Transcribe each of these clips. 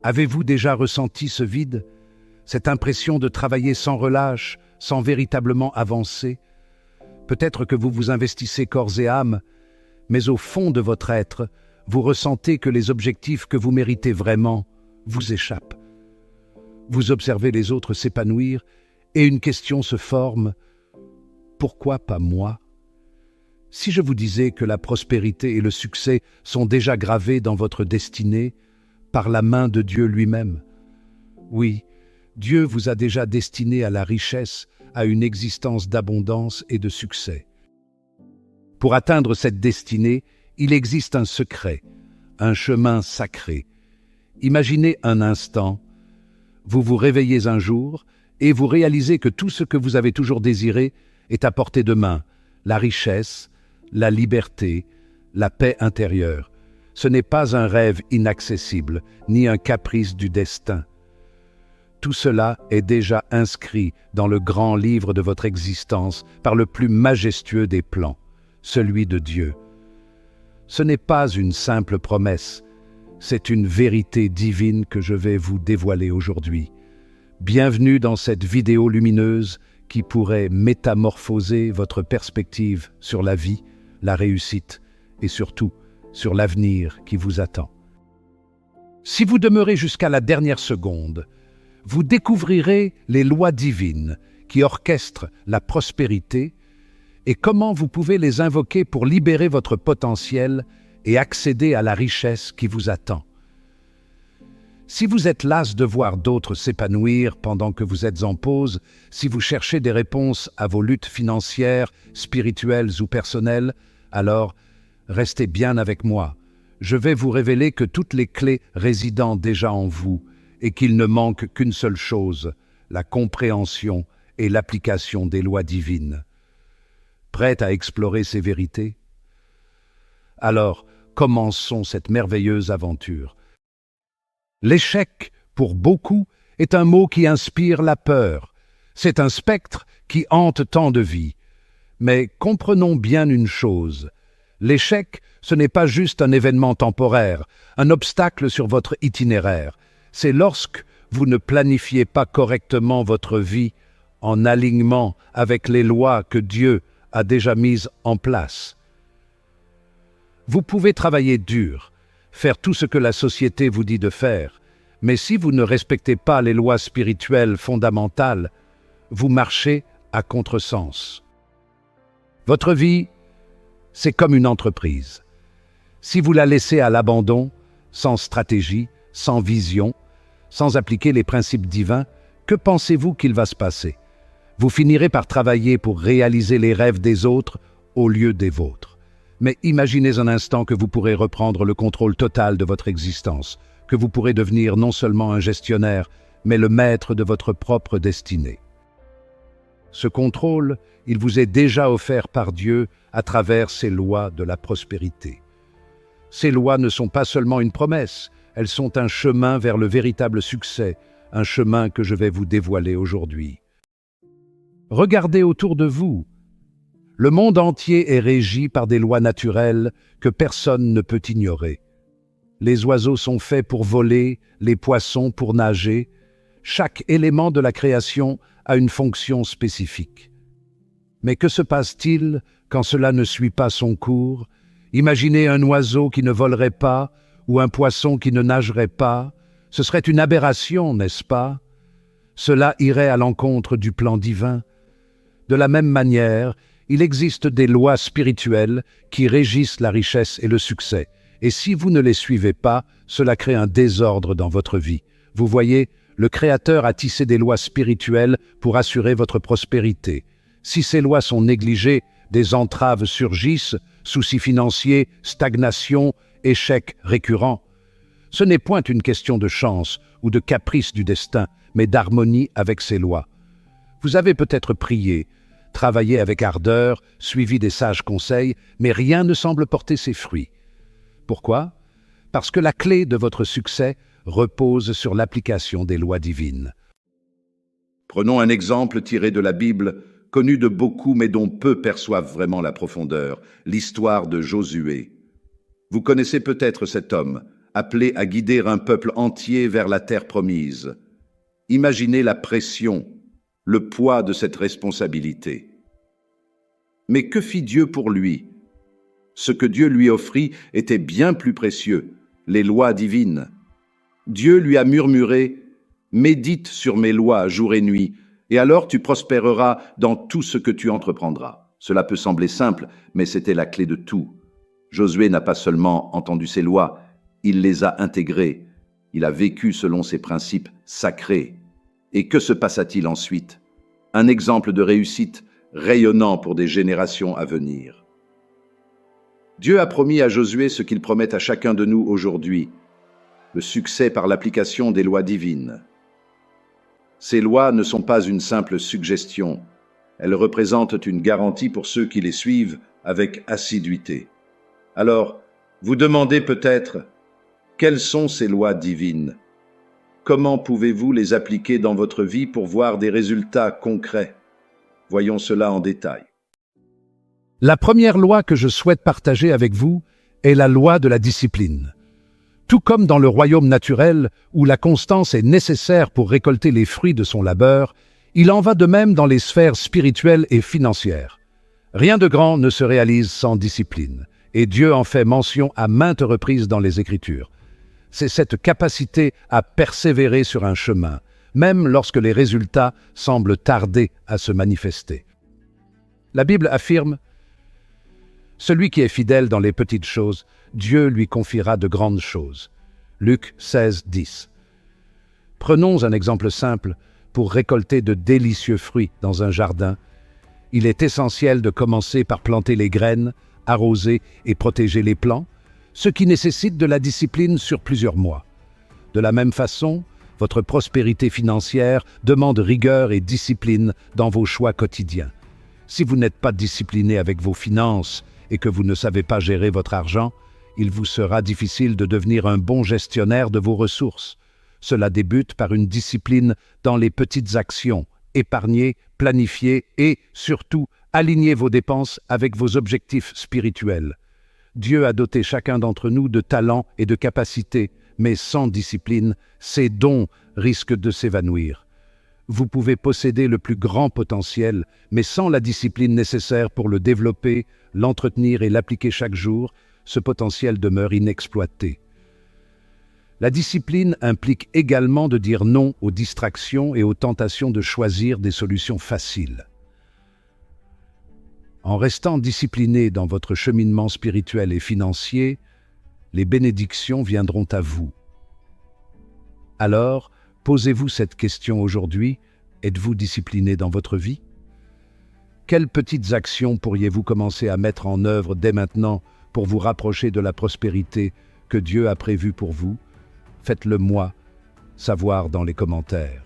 Avez-vous déjà ressenti ce vide, cette impression de travailler sans relâche, sans véritablement avancer? Peut-être que vous vous investissez corps et âme, mais au fond de votre être, vous ressentez que les objectifs que vous méritez vraiment vous échappent. Vous observez les autres s'épanouir et une question se forme: pourquoi pas moi? Si je vous disais que la prospérité et le succès sont déjà gravés dans votre destinée par la main de Dieu lui-même? Oui, Dieu vous a déjà destiné à la richesse, à une existence d'abondance et de succès. Pour atteindre cette destinée, il existe un secret, un chemin sacré. Imaginez un instant, vous vous réveillez un jour et vous réalisez que tout ce que vous avez toujours désiré est à portée de main: la richesse, la liberté, la paix intérieure. Ce n'est pas un rêve inaccessible, ni un caprice du destin. Tout cela est déjà inscrit dans le grand livre de votre existence par le plus majestueux des plans, celui de Dieu. Ce n'est pas une simple promesse, c'est une vérité divine que je vais vous dévoiler aujourd'hui. Bienvenue dans cette vidéo lumineuse qui pourrait métamorphoser votre perspective sur la vie, la réussite et surtout sur l'avenir qui vous attend. Si vous demeurez jusqu'à la dernière seconde, vous découvrirez les lois divines qui orchestrent la prospérité et comment vous pouvez les invoquer pour libérer votre potentiel et accéder à la richesse qui vous attend. Si vous êtes las de voir d'autres s'épanouir pendant que vous êtes en pause, si vous cherchez des réponses à vos luttes financières, spirituelles ou personnelles, alors restez bien avec moi. Je vais vous révéler que toutes les clés résident déjà en vous et qu'il ne manque qu'une seule chose: la compréhension et l'application des lois divines. Prête à explorer ces vérités? Alors, commençons cette merveilleuse aventure. L'échec, pour beaucoup, est un mot qui inspire la peur. C'est un spectre qui hante tant de vies. Mais comprenons bien une chose: l'échec, ce n'est pas juste un événement temporaire, un obstacle sur votre itinéraire. C'est lorsque vous ne planifiez pas correctement votre vie en alignement avec les lois que Dieu a déjà mises en place. Vous pouvez travailler dur, faire tout ce que la société vous dit de faire, mais si vous ne respectez pas les lois spirituelles fondamentales, vous marchez à contresens. Votre vie, c'est comme une entreprise. Si vous la laissez à l'abandon, sans stratégie, sans vision, sans appliquer les principes divins, que pensez-vous qu'il va se passer? Vous finirez par travailler pour réaliser les rêves des autres au lieu des vôtres. Mais imaginez un instant que vous pourrez reprendre le contrôle total de votre existence, que vous pourrez devenir non seulement un gestionnaire, mais le maître de votre propre destinée. Ce contrôle, il vous est déjà offert par Dieu à travers ces lois de la prospérité. Ces lois ne sont pas seulement une promesse, elles sont un chemin vers le véritable succès, un chemin que je vais vous dévoiler aujourd'hui. Regardez autour de vous. Le monde entier est régi par des lois naturelles que personne ne peut ignorer. Les oiseaux sont faits pour voler, les poissons pour nager. Chaque élément de la création a une fonction spécifique. Mais que se passe-t-il quand cela ne suit pas son cours? Imaginez un oiseau qui ne volerait pas ou un poisson qui ne nagerait pas. Ce serait une aberration, n'est-ce pas? Cela irait à l'encontre du plan divin. De la même manière, il existe des lois spirituelles qui régissent la richesse et le succès. Et si vous ne les suivez pas, cela crée un désordre dans votre vie. Vous voyez, le Créateur a tissé des lois spirituelles pour assurer votre prospérité. Si ces lois sont négligées, des entraves surgissent, soucis financiers, stagnation, échecs récurrents. Ce n'est point une question de chance ou de caprice du destin, mais d'harmonie avec ces lois. Vous avez peut-être prié, travaillé avec ardeur, suivi des sages conseils, mais rien ne semble porter ses fruits. Pourquoi? Parce que la clé de votre succès repose sur l'application des lois divines. Prenons un exemple tiré de la Bible, connu de beaucoup mais dont peu perçoivent vraiment la profondeur, l'histoire de Josué. Vous connaissez peut-être cet homme, appelé à guider un peuple entier vers la terre promise. Imaginez la pression, le poids de cette responsabilité. Mais que fit Dieu pour lui? Ce que Dieu lui offrit était bien plus précieux, les lois divines. Dieu lui a murmuré « Médite sur mes lois jour et nuit, et alors tu prospéreras dans tout ce que tu entreprendras. » Cela peut sembler simple, mais c'était la clé de tout. Josué n'a pas seulement entendu ces lois, il les a intégrées. Il a vécu selon ces principes sacrés. Et que se passa-t-il ensuite? Un exemple de réussite rayonnant pour des générations à venir. Dieu a promis à Josué ce qu'il promet à chacun de nous aujourd'hui, le succès par l'application des lois divines. Ces lois ne sont pas une simple suggestion, elles représentent une garantie pour ceux qui les suivent avec assiduité. Alors, vous demandez peut-être, quelles sont ces lois divines? Comment pouvez-vous les appliquer dans votre vie pour voir des résultats concrets? Voyons cela en détail. La première loi que je souhaite partager avec vous est la loi de la discipline. Tout comme dans le royaume naturel, où la constance est nécessaire pour récolter les fruits de son labeur, il en va de même dans les sphères spirituelles et financières. Rien de grand ne se réalise sans discipline, et Dieu en fait mention à maintes reprises dans les Écritures. C'est cette capacité à persévérer sur un chemin, même lorsque les résultats semblent tarder à se manifester. La Bible affirme « Celui qui est fidèle dans les petites choses, Dieu lui confiera de grandes choses. » Luc 16, 10. Prenons un exemple simple pour récolter de délicieux fruits dans un jardin. Il est essentiel de commencer par planter les graines, arroser et protéger les plants, ce qui nécessite de la discipline sur plusieurs mois. De la même façon, votre prospérité financière demande rigueur et discipline dans vos choix quotidiens. Si vous n'êtes pas discipliné avec vos finances et que vous ne savez pas gérer votre argent, il vous sera difficile de devenir un bon gestionnaire de vos ressources. Cela débute par une discipline dans les petites actions. Épargnez, planifiez et, surtout, alignez vos dépenses avec vos objectifs spirituels. Dieu a doté chacun d'entre nous de talents et de capacités, mais sans discipline, ces dons risquent de s'évanouir. Vous pouvez posséder le plus grand potentiel, mais sans la discipline nécessaire pour le développer, l'entretenir et l'appliquer chaque jour, ce potentiel demeure inexploité. La discipline implique également de dire non aux distractions et aux tentations de choisir des solutions faciles. En restant discipliné dans votre cheminement spirituel et financier, les bénédictions viendront à vous. Alors, posez-vous cette question aujourd'hui, êtes-vous discipliné dans votre vie? Quelles petites actions pourriez-vous commencer à mettre en œuvre dès maintenant pour vous rapprocher de la prospérité que Dieu a prévue pour vous? Faites-le moi savoir dans les commentaires.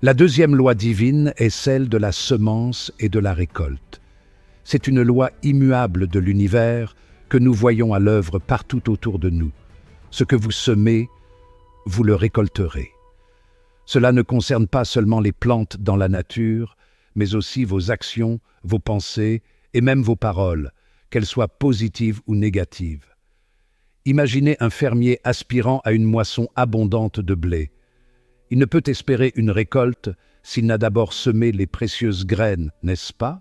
La deuxième loi divine est celle de la semence et de la récolte. C'est une loi immuable de l'univers que nous voyons à l'œuvre partout autour de nous. Ce que vous semez, vous le récolterez. Cela ne concerne pas seulement les plantes dans la nature, mais aussi vos actions, vos pensées et même vos paroles, qu'elles soient positives ou négatives. Imaginez un fermier aspirant à une moisson abondante de blé. Il ne peut espérer une récolte s'il n'a d'abord semé les précieuses graines, n'est-ce pas?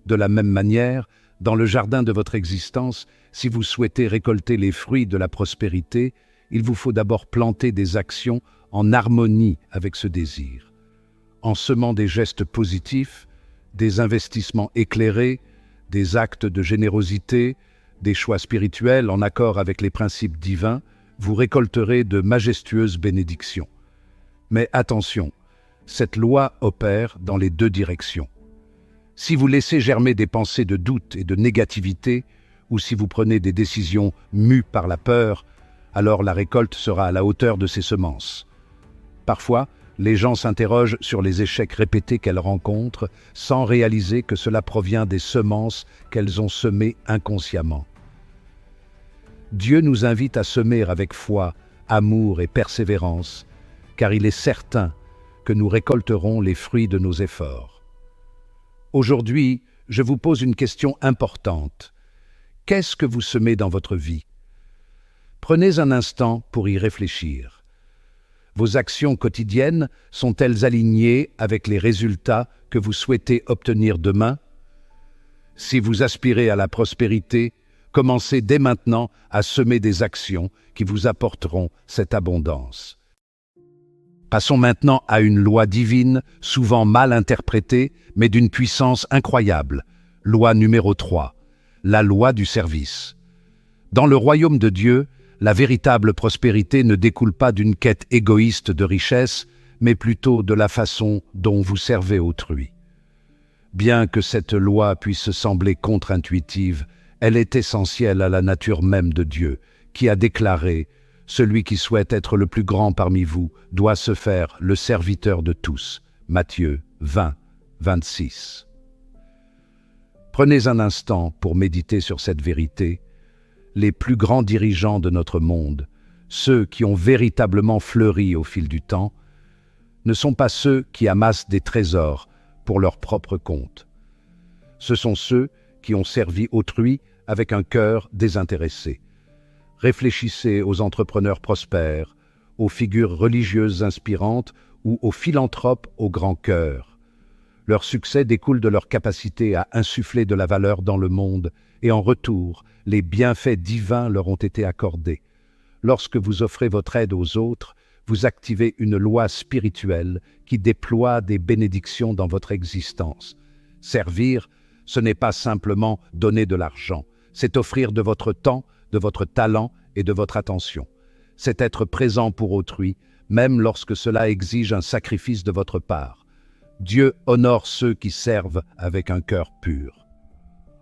De la même manière, dans le jardin de votre existence, si vous souhaitez récolter les fruits de la prospérité, il vous faut d'abord planter des actions en harmonie avec ce désir. En semant des gestes positifs, des investissements éclairés, des actes de générosité, des choix spirituels en accord avec les principes divins, vous récolterez de majestueuses bénédictions. Mais attention, cette loi opère dans les deux directions. Si vous laissez germer des pensées de doute et de négativité, ou si vous prenez des décisions mues par la peur, alors la récolte sera à la hauteur de ces semences. Parfois, les gens s'interrogent sur les échecs répétés qu'elles rencontrent sans réaliser que cela provient des semences qu'elles ont semées inconsciemment. Dieu nous invite à semer avec foi, amour et persévérance, car il est certain que nous récolterons les fruits de nos efforts. Aujourd'hui, je vous pose une question importante. Qu'est-ce que vous semez dans votre vie? Prenez un instant pour y réfléchir. Vos actions quotidiennes sont-elles alignées avec les résultats que vous souhaitez obtenir demain? Si vous aspirez à la prospérité, commencez dès maintenant à semer des actions qui vous apporteront cette abondance. Passons maintenant à une loi divine, souvent mal interprétée, mais d'une puissance incroyable. Loi numéro 3, la loi du service. Dans le royaume de Dieu, la véritable prospérité ne découle pas d'une quête égoïste de richesse, mais plutôt de la façon dont vous servez autrui. Bien que cette loi puisse sembler contre-intuitive, elle est essentielle à la nature même de Dieu, qui a déclaré « Celui qui souhaite être le plus grand parmi vous doit se faire le serviteur de tous » Matthieu 20, 26. Prenez un instant pour méditer sur cette vérité. Les plus grands dirigeants de notre monde, ceux qui ont véritablement fleuri au fil du temps, ne sont pas ceux qui amassent des trésors pour leur propre compte. Ce sont ceux qui ont servi autrui avec un cœur désintéressé. Réfléchissez aux entrepreneurs prospères, aux figures religieuses inspirantes ou aux philanthropes au grand cœur. Leur succès découle de leur capacité à insuffler de la valeur dans le monde et en retour, les bienfaits divins leur ont été accordés. Lorsque vous offrez votre aide aux autres, vous activez une loi spirituelle qui déploie des bénédictions dans votre existence. Servir, ce n'est pas simplement donner de l'argent, c'est offrir de votre temps, de votre talent et de votre attention. C'est être présent pour autrui, même lorsque cela exige un sacrifice de votre part. Dieu honore ceux qui servent avec un cœur pur.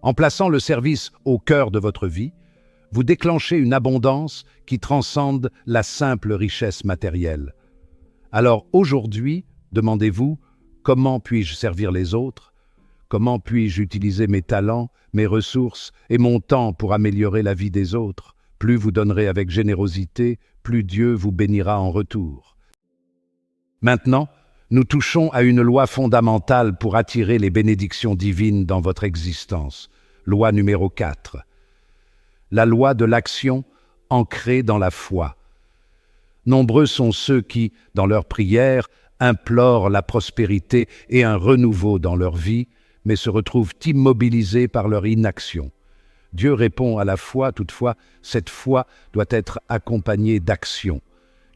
En plaçant le service au cœur de votre vie, vous déclenchez une abondance qui transcende la simple richesse matérielle. Alors aujourd'hui, demandez-vous, comment puis-je servir les autres? Comment puis-je utiliser mes talents, mes ressources et mon temps pour améliorer la vie des autres? Plus vous donnerez avec générosité, plus Dieu vous bénira en retour. Maintenant, nous touchons à une loi fondamentale pour attirer les bénédictions divines dans votre existence. Loi numéro 4. La loi de l'action ancrée dans la foi. Nombreux sont ceux qui, dans leurs prières, implorent la prospérité et un renouveau dans leur vie, mais se retrouvent immobilisés par leur inaction. Dieu répond à la foi, toutefois, cette foi doit être accompagnée d'action.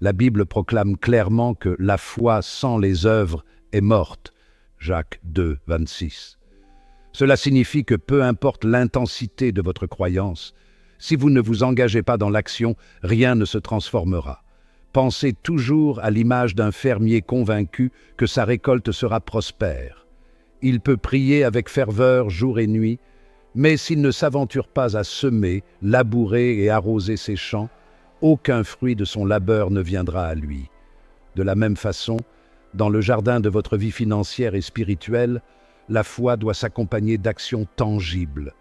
La Bible proclame clairement que la foi sans les œuvres est morte. Jacques 2, 26. Cela signifie que peu importe l'intensité de votre croyance, si vous ne vous engagez pas dans l'action, rien ne se transformera. Pensez toujours à l'image d'un fermier convaincu que sa récolte sera prospère. Il peut prier avec ferveur jour et nuit, mais s'il ne s'aventure pas à semer, labourer et arroser ses champs, aucun fruit de son labeur ne viendra à lui. De la même façon, dans le jardin de votre vie financière et spirituelle, la foi doit s'accompagner d'actions tangibles.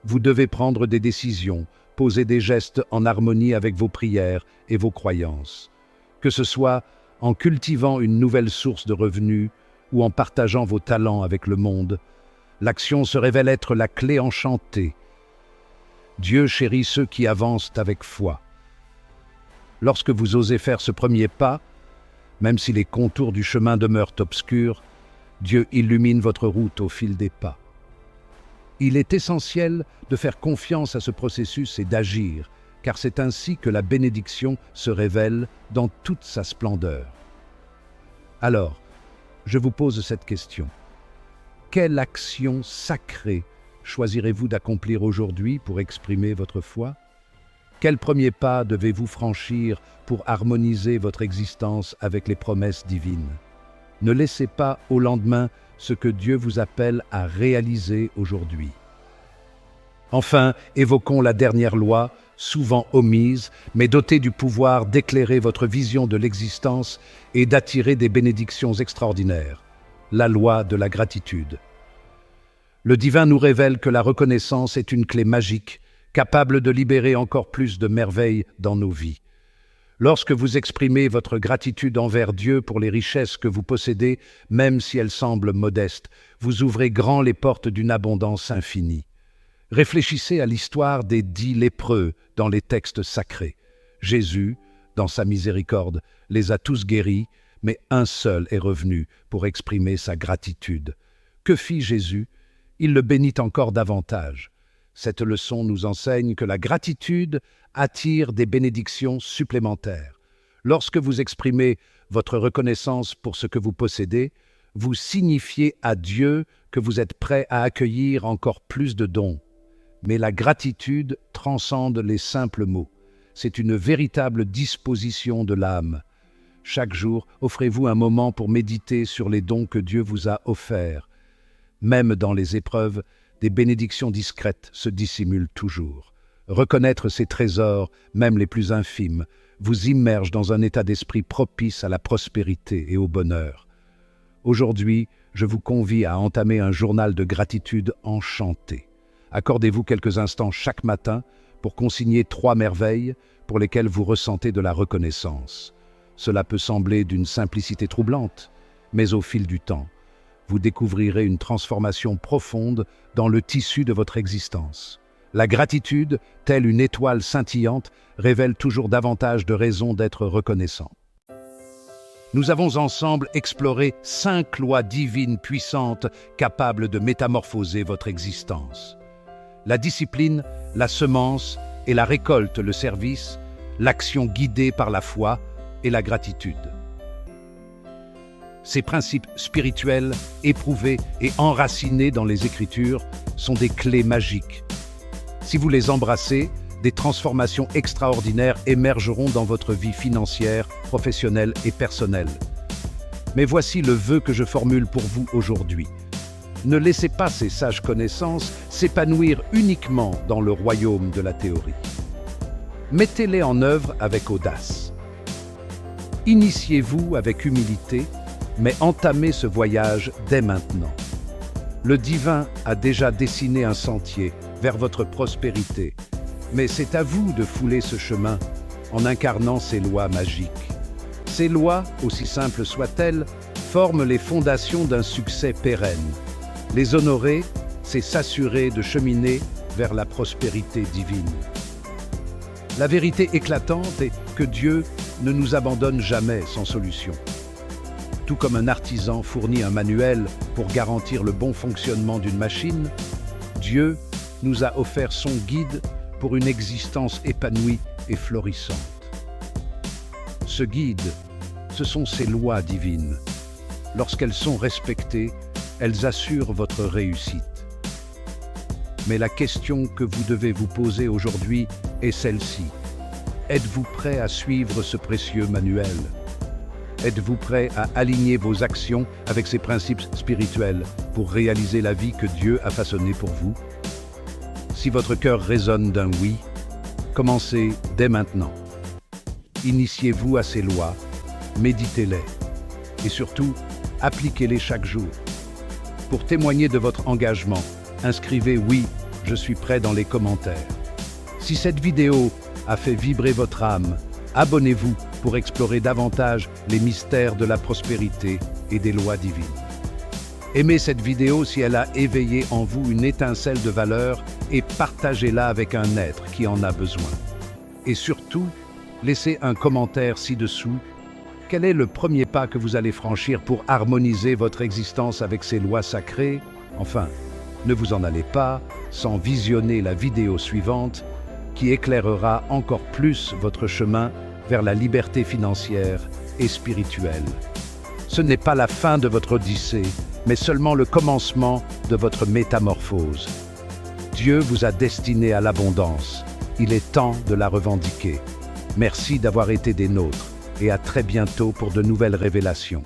Vous devez prendre des décisions, poser des gestes en harmonie avec vos prières et vos croyances. Que ce soit en cultivant une nouvelle source de revenus ou en partageant vos talents avec le monde, l'action se révèle être la clé enchantée. Dieu chérit ceux qui avancent avec foi. Lorsque vous osez faire ce premier pas, même si les contours du chemin demeurent obscurs, Dieu illumine votre route au fil des pas. Il est essentiel de faire confiance à ce processus et d'agir, car c'est ainsi que la bénédiction se révèle dans toute sa splendeur. Alors, je vous pose cette question. Quelle action sacrée choisirez-vous d'accomplir aujourd'hui pour exprimer votre foi? Quel premier pas devez-vous franchir pour harmoniser votre existence avec les promesses divines? Ne laissez pas au lendemain ce que Dieu vous appelle à réaliser aujourd'hui. Enfin, évoquons la dernière loi, souvent omise, mais dotée du pouvoir d'éclairer votre vision de l'existence et d'attirer des bénédictions extraordinaires. La loi de la gratitude. Le divin nous révèle que la reconnaissance est une clé magique, capable de libérer encore plus de merveilles dans nos vies. Lorsque vous exprimez votre gratitude envers Dieu pour les richesses que vous possédez, même si elles semblent modestes, vous ouvrez grand les portes d'une abondance infinie. Réfléchissez à l'histoire des 10 lépreux dans les textes sacrés. Jésus, dans sa miséricorde, les a tous guéris, mais un seul est revenu pour exprimer sa gratitude. Que fit Jésus? Il le bénit encore davantage. Cette leçon nous enseigne que la gratitude attire des bénédictions supplémentaires. Lorsque vous exprimez votre reconnaissance pour ce que vous possédez, vous signifiez à Dieu que vous êtes prêt à accueillir encore plus de dons. Mais la gratitude transcende les simples mots. C'est une véritable disposition de l'âme. Chaque jour, offrez-vous un moment pour méditer sur les dons que Dieu vous a offerts. Même dans les épreuves, des bénédictions discrètes se dissimulent toujours. Reconnaître ces trésors, même les plus infimes, vous immerge dans un état d'esprit propice à la prospérité et au bonheur. Aujourd'hui, je vous convie à entamer un journal de gratitude enchanté. Accordez-vous quelques instants chaque matin pour consigner 3 merveilles pour lesquelles vous ressentez de la reconnaissance. Cela peut sembler d'une simplicité troublante, mais au fil du temps, vous découvrirez une transformation profonde dans le tissu de votre existence. La gratitude, telle une étoile scintillante, révèle toujours davantage de raisons d'être reconnaissant. Nous avons ensemble exploré 5 lois divines puissantes capables de métamorphoser votre existence. La discipline, la semence et la récolte, le service, l'action guidée par la foi et la gratitude. Ces principes spirituels, éprouvés et enracinés dans les Écritures, sont des clés magiques. Si vous les embrassez, des transformations extraordinaires émergeront dans votre vie financière, professionnelle et personnelle. Mais voici le vœu que je formule pour vous aujourd'hui. Ne laissez pas ces sages connaissances s'épanouir uniquement dans le royaume de la théorie. Mettez-les en œuvre avec audace. Initiez-vous avec humilité, mais entamez ce voyage dès maintenant. Le divin a déjà dessiné un sentier vers votre prospérité, mais c'est à vous de fouler ce chemin en incarnant ces lois magiques. Ces lois, aussi simples soient-elles, forment les fondations d'un succès pérenne. Les honorer, c'est s'assurer de cheminer vers la prospérité divine. La vérité éclatante est que Dieu ne nous abandonne jamais sans solution. Tout comme un artisan fournit un manuel pour garantir le bon fonctionnement d'une machine, Dieu nous a offert son guide pour une existence épanouie et florissante. Ce guide, ce sont ces lois divines. Lorsqu'elles sont respectées, elles assurent votre réussite. Mais la question que vous devez vous poser aujourd'hui est celle-ci. Êtes-vous prêt à suivre ce précieux manuel? Êtes-vous prêt à aligner vos actions avec ces principes spirituels pour réaliser la vie que Dieu a façonnée pour vous? Si votre cœur résonne d'un oui, commencez dès maintenant. Initiez-vous à ces lois, méditez-les et surtout, appliquez-les chaque jour. Pour témoigner de votre engagement, inscrivez « Oui, je suis prêt » dans les commentaires. Si cette vidéo a fait vibrer votre âme, abonnez-vous pour explorer davantage les mystères de la prospérité et des lois divines. Aimez cette vidéo si elle a éveillé en vous une étincelle de valeur et partagez-la avec un être qui en a besoin. Et surtout, laissez un commentaire ci-dessous. Quel est le premier pas que vous allez franchir pour harmoniser votre existence avec ces lois sacrées? Enfin, ne vous en allez pas sans visionner la vidéo suivante qui éclairera encore plus votre chemin vers la liberté financière et spirituelle. Ce n'est pas la fin de votre odyssée, mais seulement le commencement de votre métamorphose. Dieu vous a destiné à l'abondance. Il est temps de la revendiquer. Merci d'avoir été des nôtres et à très bientôt pour de nouvelles révélations.